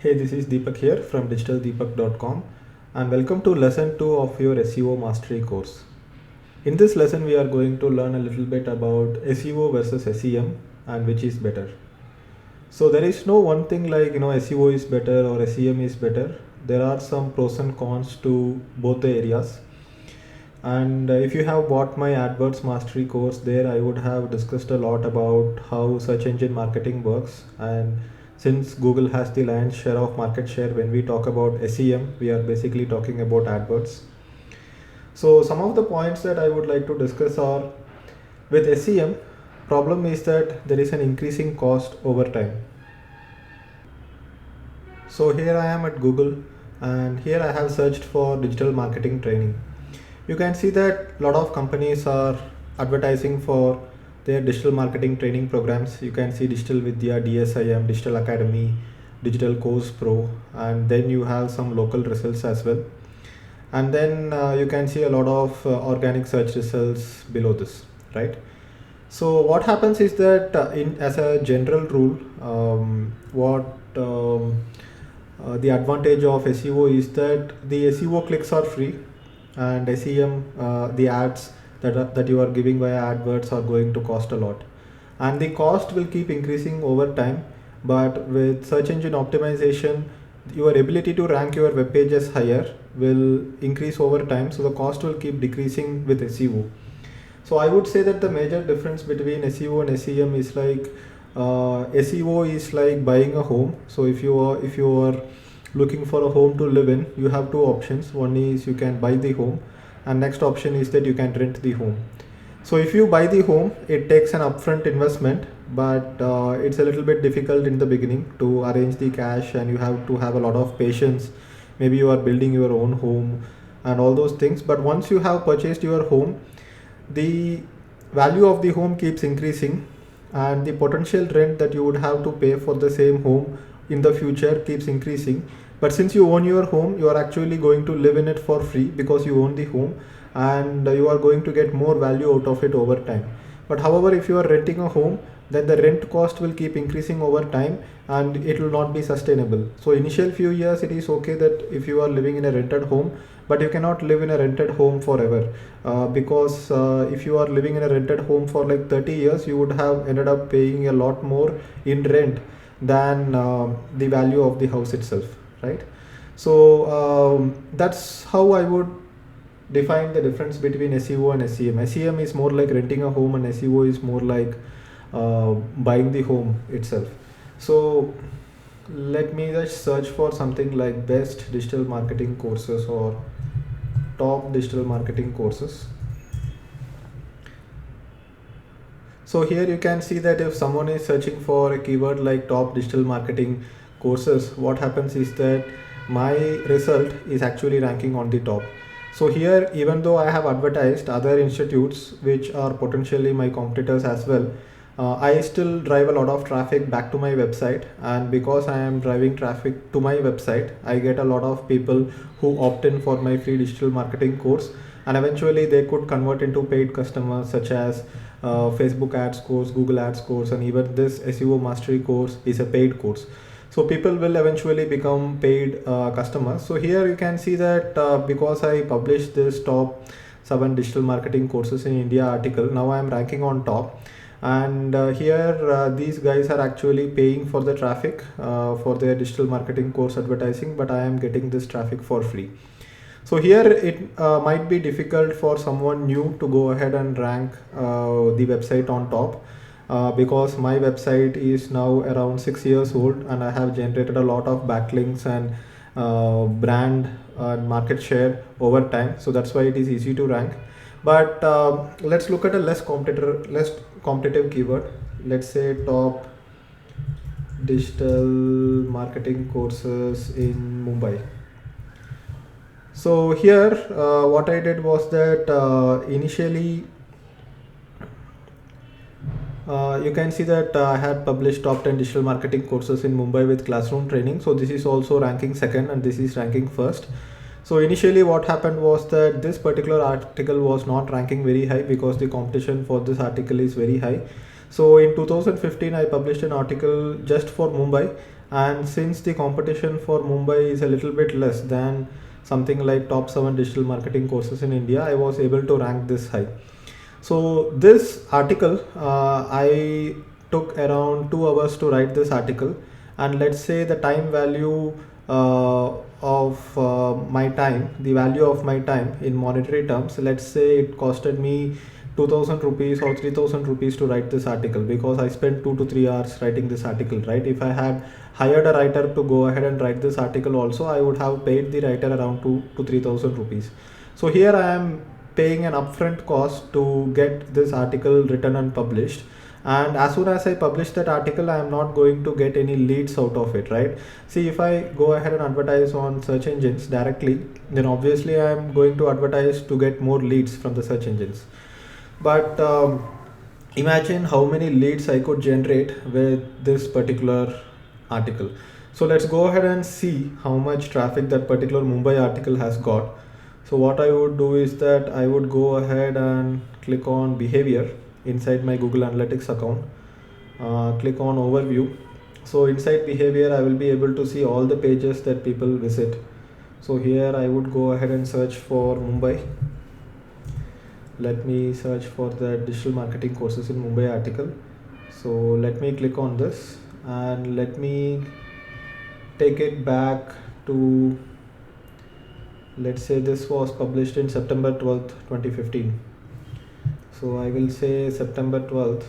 Hey, this is Deepak here from digitaldeepak.com and welcome to lesson 2 of your SEO mastery course. In this lesson, we are going to learn a little bit about SEO versus SEM and which is better. So there is no one thing like SEO is better or SEM is better. There are some pros and cons to both the areas. And if you have bought my AdWords mastery course, there I would have discussed a lot about how search engine marketing works. And since Google has the lion's share of market share, when we talk about SEM, we are basically talking about AdWords. So some of the points that I would like to discuss are, with SEM, problem is that there is an increasing cost over time. So here I am at Google and here I have searched for digital marketing training. You can see that a lot of companies are advertising for their digital marketing training programs. You can see Digital Vidya, DSIM, Digital Academy, Digital Course Pro, and then you have some local results as well. And then you can see a lot of organic search results below this, right? So what happens is that as a general rule, the advantage of SEO is that the SEO clicks are free, and SEM, the ads that you are giving via AdWords are going to cost a lot, and the cost will keep increasing over time. But with search engine optimization, your ability to rank your web pages higher will increase over time, so the cost will keep decreasing with SEO. So I would say that the major difference between SEO and SEM is like SEO is like buying a home. So if you are looking for a home to live in, you have two options. One is you can buy the home, and next option is that you can rent the home. So if you buy the home, it takes an upfront investment, but it's a little bit difficult in the beginning to arrange the cash, and you have to have a lot of patience. Maybe you are building your own home and all those things, but once you have purchased your home, the value of the home keeps increasing, and the potential rent that you would have to pay for the same home in the future keeps increasing. But since you own your home, you are actually going to live in it for free because you own the home, and you are going to get more value out of it over time. But however, if you are renting a home, then the rent cost will keep increasing over time and it will not be sustainable. So initial few years it is okay that if you are living in a rented home, but you cannot live in a rented home forever, because if you are living in a rented home for like 30 years, you would have ended up paying a lot more in rent than the value of the house itself, right? So that's how I would define the difference between SEO and SEM. SEM is more like renting a home, and SEO is more like buying the home itself. So let me just search for something like best digital marketing courses or top digital marketing courses. So here you can see that if someone is searching for a keyword like top digital marketing courses, what happens is that my result is actually ranking on the top. So here, even though I have advertised other institutes which are potentially my competitors as well, I still drive a lot of traffic back to my website, and because I am driving traffic to my website, I get a lot of people who opt in for my free digital marketing course, and eventually they could convert into paid customers, such as Facebook ads course, Google ads course, and even this SEO mastery course is a paid course. So people will eventually become paid customers. So here you can see that because I published this top 7 digital marketing courses in India article, now I am ranking on top. And here these guys are actually paying for the traffic for their digital marketing course advertising, but I am getting this traffic for free. So here it might be difficult for someone new to go ahead and rank the website on top, because my website is now around 6 years old and I have generated a lot of backlinks and brand and market share over time. So that's why it is easy to rank. But let's look at a less competitive keyword. Let's say top digital marketing courses in Mumbai. So here what I did was that initially you can see that I had published top 10 digital marketing courses in Mumbai with classroom training. So this is also ranking second and this is ranking first. So initially what happened was that this particular article was not ranking very high because the competition for this article is very high. So in 2015 I published an article just for Mumbai, and since the competition for Mumbai is a little bit less than something like top 7 digital marketing courses in India, I was able to rank this high. So this article, I took around 2 hours to write this article, and let's say the time value of my time, the value of my time in monetary terms, let's say it costed me 2000 rupees or 3000 rupees to write this article, because I spent 2 to 3 hours writing this article, right? If I had hired a writer to go ahead and write this article also, I would have paid the writer around 2 to 3000 rupees. So here I am paying an upfront cost to get this article written and published, and as soon as I publish that article, I am not going to get any leads out of it, right? See, if I go ahead and advertise on search engines directly, then obviously I am going to advertise to get more leads from the search engines. But imagine how many leads I could generate with this particular article. So let's go ahead and see how much traffic that particular Mumbai article has got. So what I would do is that I would go ahead and click on behavior inside my Google Analytics account, click on overview. So inside behavior, I will be able to see all the pages that people visit. So here I would go ahead and search for Mumbai. Let me search for the digital marketing courses in Mumbai article. So let me click on this, and let me take it back to, let's say this was published in September 12th 2015. So I will say September 12th,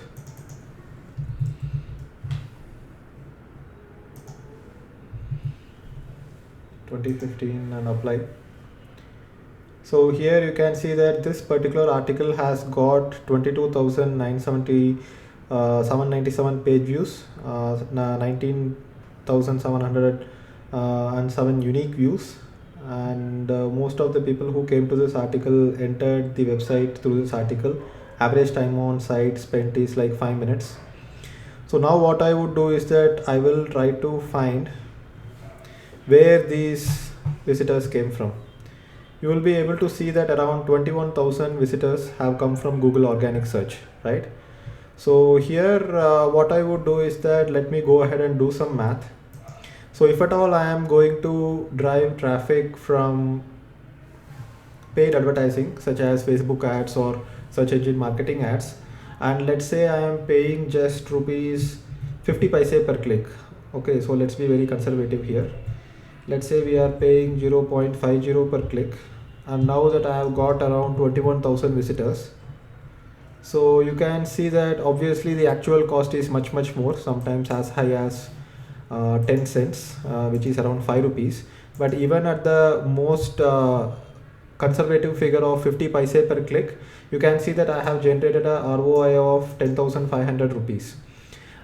and apply. So here you can see that this particular article has got 22,997 page views, 19,707 unique views, and most of the people who came to this article entered the website through this article. Average time on site spent is like 5 minutes. So now what I would do is that I will try to find where these visitors came from. You will be able to see that around 21,000 visitors have come from Google organic search, right? So here what I would do is that, let me go ahead and do some math. So if at all I am going to drive traffic from paid advertising such as Facebook ads or search engine marketing ads, and let's say I am paying just rupees 50 paise per click. Okay, so let's be very conservative here. Let's say we are paying 0.50 per click, and now that I have got around 21,000 visitors, so you can see that obviously the actual cost is much more, sometimes as high as 10 cents, which is around 5 rupees. But even at the most conservative figure of 50 paise per click, you can see that I have generated a ROI of 10,500 rupees.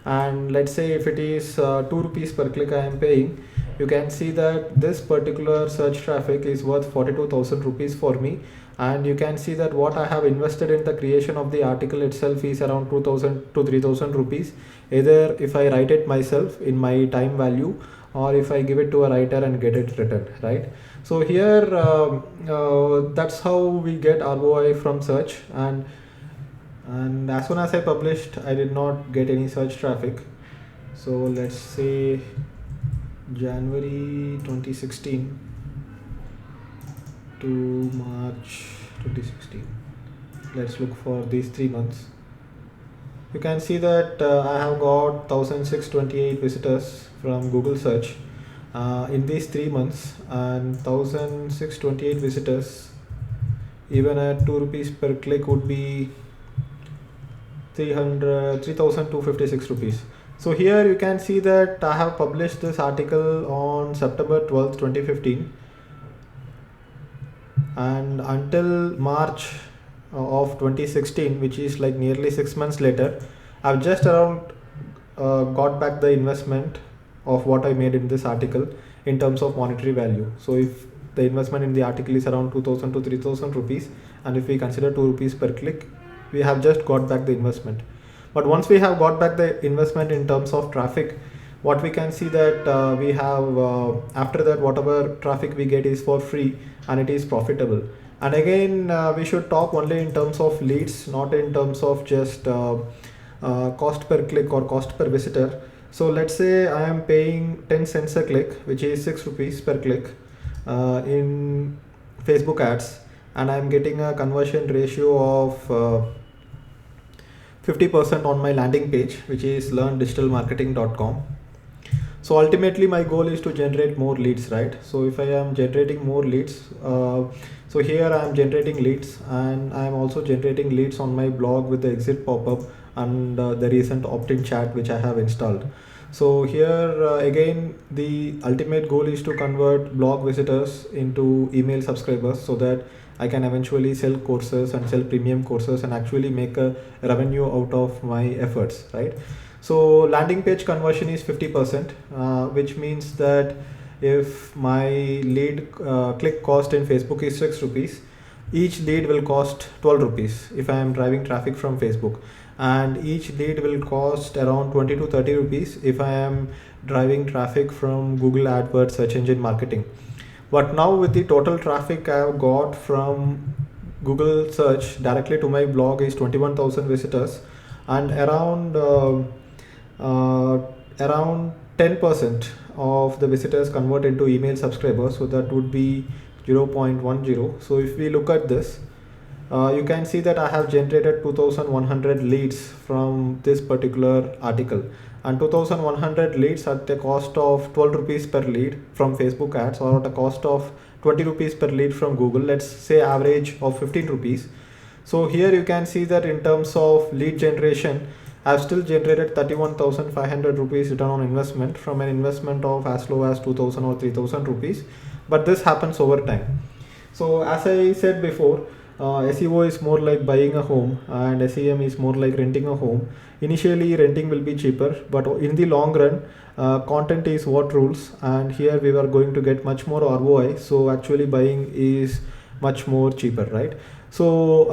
And let's say if it is 2 rupees per click I am paying, you can see that this particular search traffic is worth 42,000 rupees for me. And you can see that what I have invested in the creation of the article itself is around 2,000 to 3,000 rupees, either if I write it myself in my time value, or if I give it to a writer and get it written, right? So here that's how we get ROI from search. And as soon as I published, I did not get any search traffic. So let's say January 2016 to March 2016. Let's look for these 3 months. You can see that I have got 1628 visitors from Google search in these 3 months, and 1628 visitors even at 2 rupees per click would be 3,256 rupees. So here you can see that I have published this article on September 12th 2015, and until March of 2016, which is like nearly 6 months later, I've just around got back the investment of what I made in this article in terms of monetary value. So if the investment in the article is around 2,000 to 3,000 rupees, and if we consider 2 rupees per click, we have just got back the investment. But once we have got back the investment in terms of traffic, what we can see that we have after that, whatever traffic we get is for free and it is profitable. And again, we should talk only in terms of leads, not in terms of just cost per click or cost per visitor. So let's say I am paying 10 cents a click, which is 6 rupees per click in Facebook ads, and I'm getting a conversion ratio of 50% on my landing page, which is learndigitalmarketing.com. So ultimately my goal is to generate more leads, right? So if I am generating more leads, so here I am generating leads, and I am also generating leads on my blog with the exit pop-up and the recent opt-in chat which I have installed. So here again, the ultimate goal is to convert blog visitors into email subscribers, so that I can eventually sell courses and sell premium courses and actually make a revenue out of my efforts, right? So landing page conversion is 50%, which means that if my lead click cost in Facebook is 6 rupees, each lead will cost 12 rupees if I am driving traffic from Facebook, and each lead will cost around 20 to 30 rupees if I am driving traffic from Google AdWords search engine marketing. But now with the total traffic I have got from Google search directly to my blog is 21,000 visitors, and around 10% of the visitors convert into email subscribers, so that would be 0.10. So if we look at this, you can see that I have generated 2100 leads from this particular article, and 2100 leads at the cost of 12 rupees per lead from Facebook ads, or at a cost of 20 rupees per lead from Google, let's say average of 15 rupees. So here you can see that in terms of lead generation, I've still generated 31,500 rupees return on investment from an investment of as low as 2,000 or 3,000 rupees. But this happens over time. So as I said before, SEO is more like buying a home, and SEM is more like renting a home. Initially renting will be cheaper, but in the long run, content is what rules, and here we are going to get much more ROI. So actually buying is much more cheaper, right? So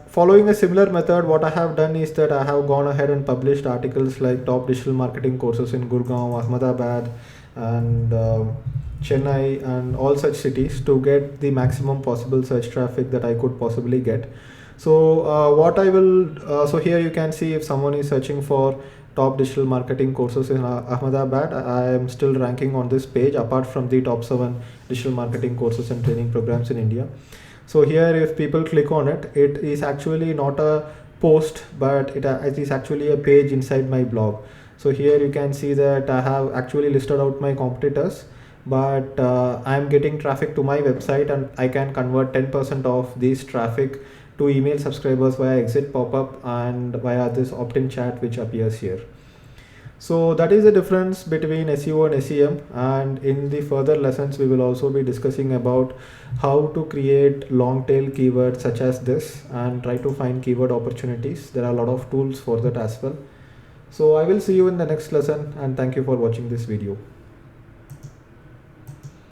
following a similar method, what I have done is that I have gone ahead and published articles like top digital marketing courses in Gurgaon, Ahmedabad, and Chennai, and all such cities to get the maximum possible search traffic that I could possibly get. So what I will, so here you can see if someone is searching for top digital marketing courses in Ahmedabad, I am still ranking on this page apart from the top 7 digital marketing courses and training programs in India. So here if people click on it, it is actually not a post, but it is actually a page inside my blog. So here you can see that I have actually listed out my competitors, but I am getting traffic to my website, and I can convert 10% of this traffic to email subscribers via exit pop-up and via this opt-in chat which appears here. So that is the difference between SEO and SEM, and in the further lessons we will also be discussing about how to create long tail keywords such as this and try to find keyword opportunities. There are a lot of tools for that as well. So I will see you in the next lesson, and thank you for watching this video.